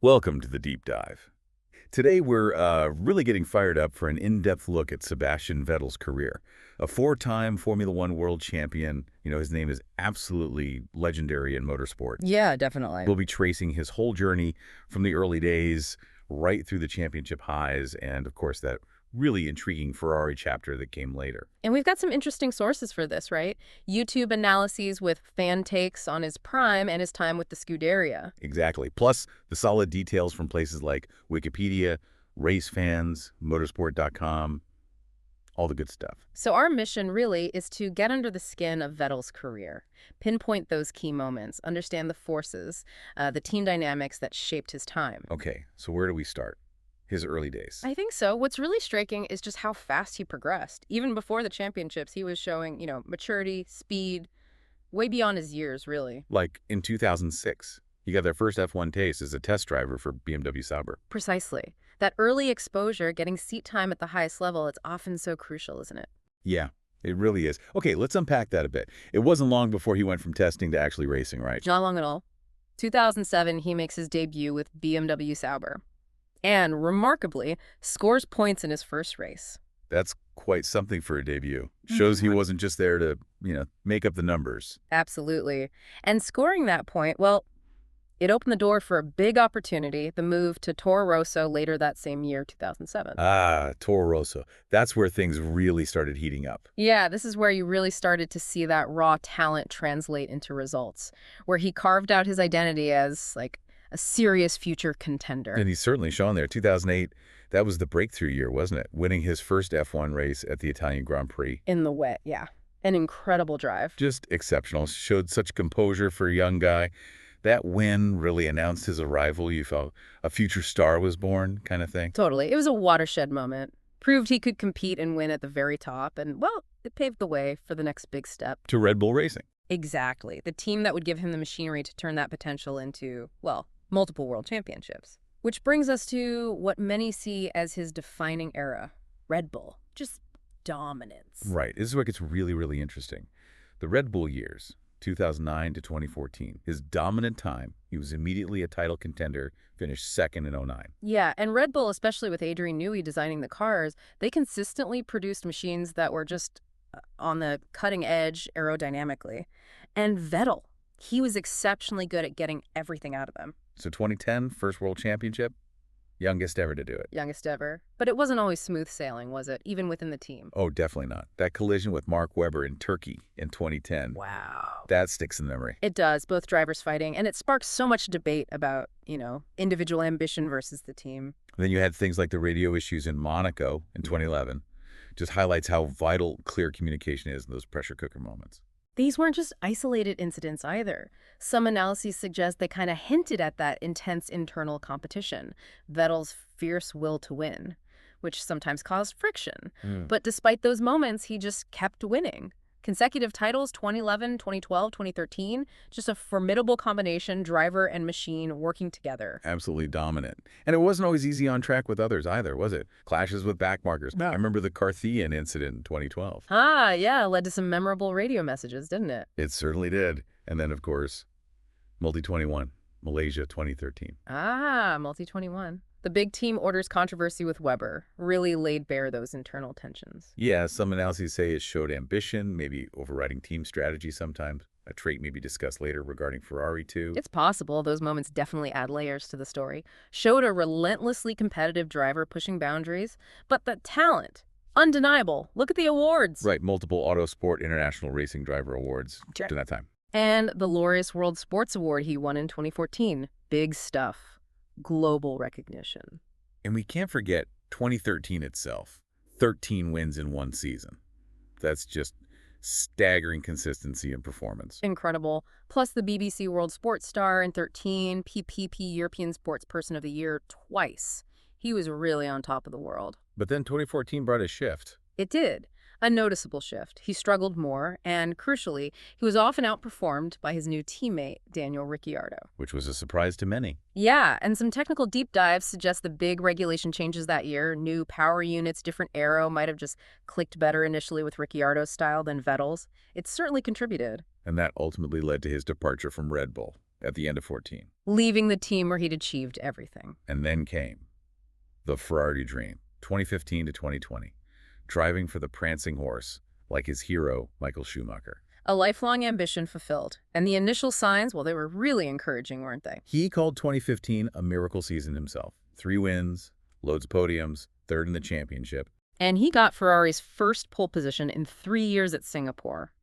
Welcome to the Deep Dive. Today we're really getting fired up for an in-depth look at Sebastian Vettel's career. A four-time Formula One world champion, his name is absolutely legendary in motorsport. Yeah, definitely. We'll be tracing his whole journey from the early days right through the championship highs and, of course, that really intriguing Ferrari chapter that came later. And we've got some interesting sources for this, right? YouTube analyses with fan takes on his prime and his time with the Scuderia. Exactly. Plus the solid details from places like Wikipedia, race fans, motorsport.com, all the good stuff. So our mission really is to get under the skin of Vettel's career, pinpoint those key moments, understand the forces, the team dynamics that shaped his time. Okay, so where do we start? His early days. I think so. What's really striking is just how fast he progressed. Even before the championships, he was showing, maturity, speed, way beyond his years, really. Like in 2006, he got their first F1 taste as a test driver for BMW Sauber. Precisely. That early exposure, getting seat time at the highest level, it's often so crucial, isn't it? Yeah, it really is. Okay, let's unpack that a bit. It wasn't long before he went from testing to actually racing, right? Not long at all. 2007, he makes his debut with BMW Sauber. And, remarkably, scores points in his first race. That's quite something for a debut. Shows he wasn't just there to, make up the numbers. Absolutely. And scoring that point, well, it opened the door for a big opportunity, the move to Toro Rosso later that same year, 2007. Ah, Toro Rosso. That's where things really started heating up. Yeah, this is where you really started to see that raw talent translate into results, where he carved out his identity as, a serious future contender. And he's certainly shown there. 2008, that was the breakthrough year, wasn't it? Winning his first F1 race at the Italian Grand Prix. In the wet, yeah. An incredible drive. Just exceptional. Showed such composure for a young guy. That win really announced his arrival. You felt a future star was born, kind of thing. Totally. It was a watershed moment. Proved he could compete and win at the very top. And, well, it paved the way for the next big step. To Red Bull Racing. Exactly. The team that would give him the machinery to turn that potential into, well, multiple world championships. Which brings us to what many see as his defining era, Red Bull. Just dominance. Right. This is where it gets really, really interesting. The Red Bull years, 2009 to 2014, his dominant time, he was immediately a title contender, finished second in '09. Yeah, and Red Bull, especially with Adrian Newey designing the cars, they consistently produced machines that were just on the cutting edge aerodynamically. And Vettel, he was exceptionally good at getting everything out of them. So 2010, first world championship, youngest ever to do it. Youngest ever. But it wasn't always smooth sailing, was it? Even within the team. Oh, definitely not. That collision with Mark Webber in Turkey in 2010. Wow. That sticks in memory. It does, both drivers fighting, and it sparks so much debate about, individual ambition versus the team. Then you had things like the radio issues in Monaco in 2011. Just highlights how vital clear communication is in those pressure cooker moments. These weren't just isolated incidents either. Some analyses suggest they kind of hinted at that intense internal competition, Vettel's fierce will to win, which sometimes caused friction. But despite those moments, he just kept winning. Consecutive titles, 2011, 2012, 2013, just a formidable combination, driver and machine working together. Absolutely dominant. And it wasn't always easy on track with others either, was it? Clashes with backmarkers. No. I remember the Carthian incident in 2012. Ah, yeah, led to some memorable radio messages, didn't it? It certainly did. And then, of course, Multi-21, Malaysia 2013. Ah, Multi-21. The big team orders controversy with Webber really laid bare those internal tensions. Yeah, some analyses say it showed ambition, maybe overriding team strategy sometimes. A trait may be discussed later regarding Ferrari, too. It's possible those moments definitely add layers to the story. Showed a relentlessly competitive driver pushing boundaries, but the talent, undeniable. Look at the awards. Right, multiple Autosport International Racing Driver Awards Sure. during that time. And the Laureus World Sports Award he won in 2014. Big stuff. Global recognition. And we can't forget 2013 itself. 13 wins in one season. That's just staggering consistency and performance. Incredible. Plus the BBC World Sports Star in 13, PPP European Sports Person of the Year twice. He was really on top of the world. But then 2014 brought a shift. It did. A noticeable shift. He struggled more, and crucially, he was often outperformed by his new teammate, Daniel Ricciardo. Which was a surprise to many. Yeah, and some technical deep dives suggest the big regulation changes that year, new power units, different aero, might have just clicked better initially with Ricciardo's style than Vettel's. It certainly contributed. And that ultimately led to his departure from Red Bull at the end of 14. leaving the team where he'd achieved everything. And then came the Ferrari dream, 2015 to 2020, driving for the prancing horse, like his hero, Michael Schumacher. A lifelong ambition fulfilled. And the initial signs, well, they were really encouraging, weren't they? He called 2015 a miracle season himself. 3 wins, loads of podiums, 3rd in the championship. And he got Ferrari's first pole position in 3 years at Singapore.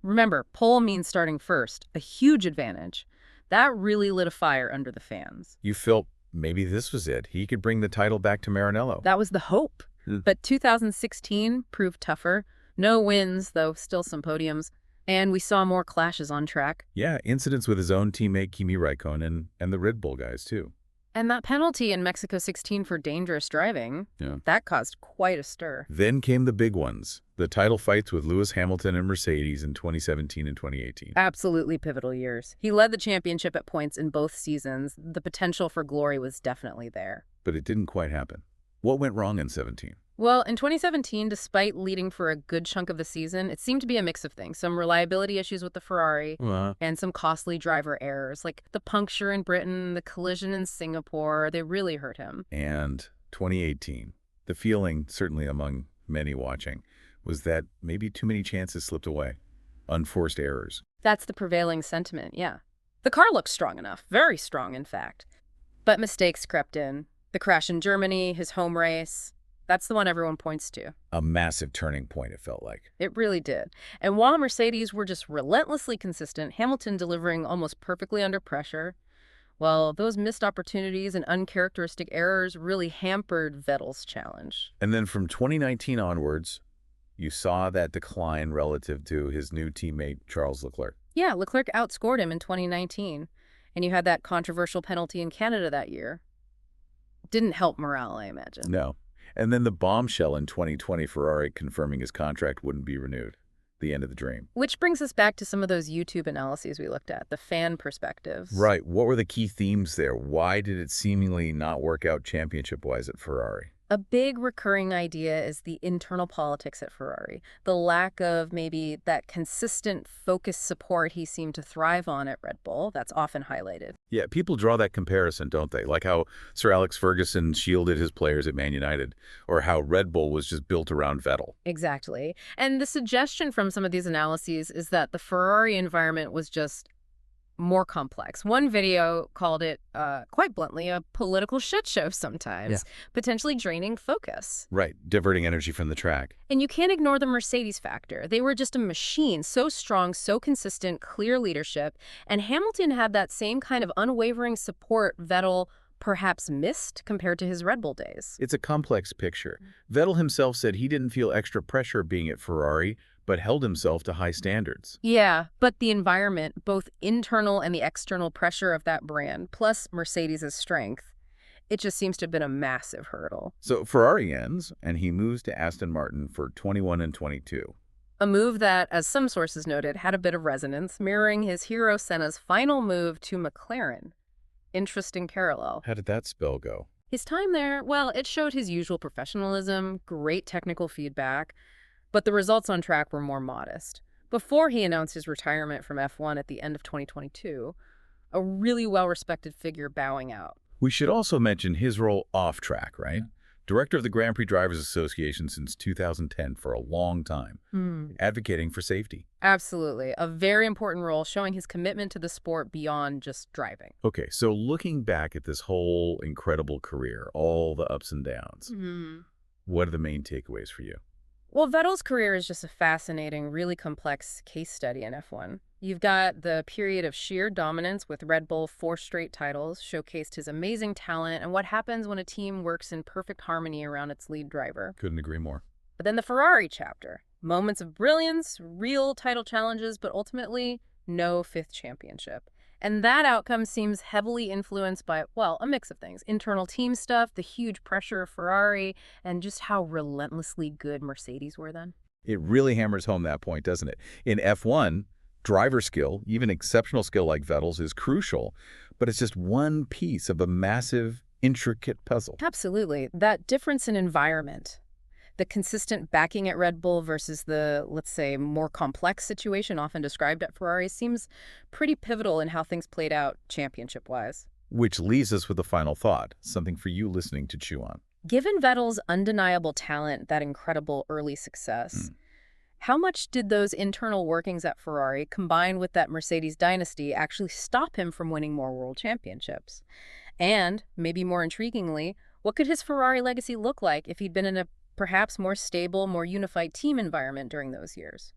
Remember, pole means starting first, a huge advantage. That really lit a fire under the fans. You felt maybe this was it. He could bring the title back to Maranello. That was the hope. But 2016 proved tougher. No wins, though still some podiums. And we saw more clashes on track. Yeah, incidents with his own teammate Kimi Räikkönen and the Red Bull guys, too. And that penalty in Mexico 16 for dangerous driving, that caused quite a stir. Then came the big ones, the title fights with Lewis Hamilton and Mercedes in 2017 and 2018. Absolutely pivotal years. He led the championship at points in both seasons. The potential for glory was definitely there. But it didn't quite happen. What went wrong in 17? Well, in 2017, despite leading for a good chunk of the season, it seemed to be a mix of things. Some reliability issues with the Ferrari and some costly driver errors, like the puncture in Britain, the collision in Singapore. They really hurt him. And 2018, the feeling, certainly among many watching, was that maybe too many chances slipped away. Unforced errors. That's the prevailing sentiment, yeah. The car looked strong enough, very strong, in fact. But mistakes crept in. The crash in Germany, his home race. That's the one everyone points to. A massive turning point, it felt like. It really did. And while Mercedes were just relentlessly consistent, Hamilton delivering almost perfectly under pressure, well, those missed opportunities and uncharacteristic errors really hampered Vettel's challenge. And then from 2019 onwards, you saw that decline relative to his new teammate, Charles Leclerc. Yeah, Leclerc outscored him in 2019. And you had that controversial penalty in Canada that year. Didn't help morale, I imagine. No. And then the bombshell in 2020, Ferrari confirming his contract wouldn't be renewed. The end of the dream. Which brings us back to some of those YouTube analyses we looked at, the fan perspectives. Right. What were the key themes there? Why did it seemingly not work out championship-wise at Ferrari? A big recurring idea is the internal politics at Ferrari, the lack of maybe that consistent focused support he seemed to thrive on at Red Bull. That's often highlighted. Yeah, people draw that comparison, don't they? Like how Sir Alex Ferguson shielded his players at Man United, or how Red Bull was just built around Vettel. Exactly. And the suggestion from some of these analyses is that the Ferrari environment was just more complex. One video called it, quite bluntly, a political shit show sometimes, potentially draining focus. Right, diverting energy from the track. And you can't ignore the Mercedes factor. They were just a machine, so strong, so consistent, clear leadership, and Hamilton had that same kind of unwavering support Vettel perhaps missed compared to his Red Bull days. It's a complex picture. Vettel himself said he didn't feel extra pressure being at Ferrari, but held himself to high standards. Yeah, but the environment, both internal and the external pressure of that brand, plus Mercedes' strength, it just seems to have been a massive hurdle. So Ferrari ends, and he moves to Aston Martin for 21 and 22. A move that, as some sources noted, had a bit of resonance, mirroring his hero Senna's final move to McLaren. Interesting parallel. How did that spell go? His time there, well, it showed his usual professionalism, great technical feedback, but the results on track were more modest. Before he announced his retirement from F1 at the end of 2022, a really well-respected figure bowing out. We should also mention his role off track, right? Director of the Grand Prix Drivers Association since 2010 for a long time, advocating for safety. Absolutely. A very important role, showing his commitment to the sport beyond just driving. Okay, so looking back at this whole incredible career, all the ups and downs, what are the main takeaways for you? Well, Vettel's career is just a fascinating, really complex case study in F1. You've got the period of sheer dominance with Red Bull, 4 straight titles, showcased his amazing talent and what happens when a team works in perfect harmony around its lead driver. Couldn't agree more. But then the Ferrari chapter. Moments of brilliance, real title challenges, but ultimately no 5th championship. And that outcome seems heavily influenced by, well, a mix of things. Internal team stuff, the huge pressure of Ferrari, and just how relentlessly good Mercedes were then. It really hammers home that point, doesn't it? In F1, driver skill, even exceptional skill like Vettel's, is crucial, but it's just one piece of a massive, intricate puzzle. Absolutely. That difference in environment. The consistent backing at Red Bull versus the, let's say, more complex situation often described at Ferrari seems pretty pivotal in how things played out championship-wise. Which leaves us with a final thought, something for you listening to chew on. Given Vettel's undeniable talent, that incredible early success, how much did those internal workings at Ferrari, combined with that Mercedes dynasty, actually stop him from winning more world championships? And, maybe more intriguingly, what could his Ferrari legacy look like if he'd been in a perhaps more stable, more unified team environment during those years?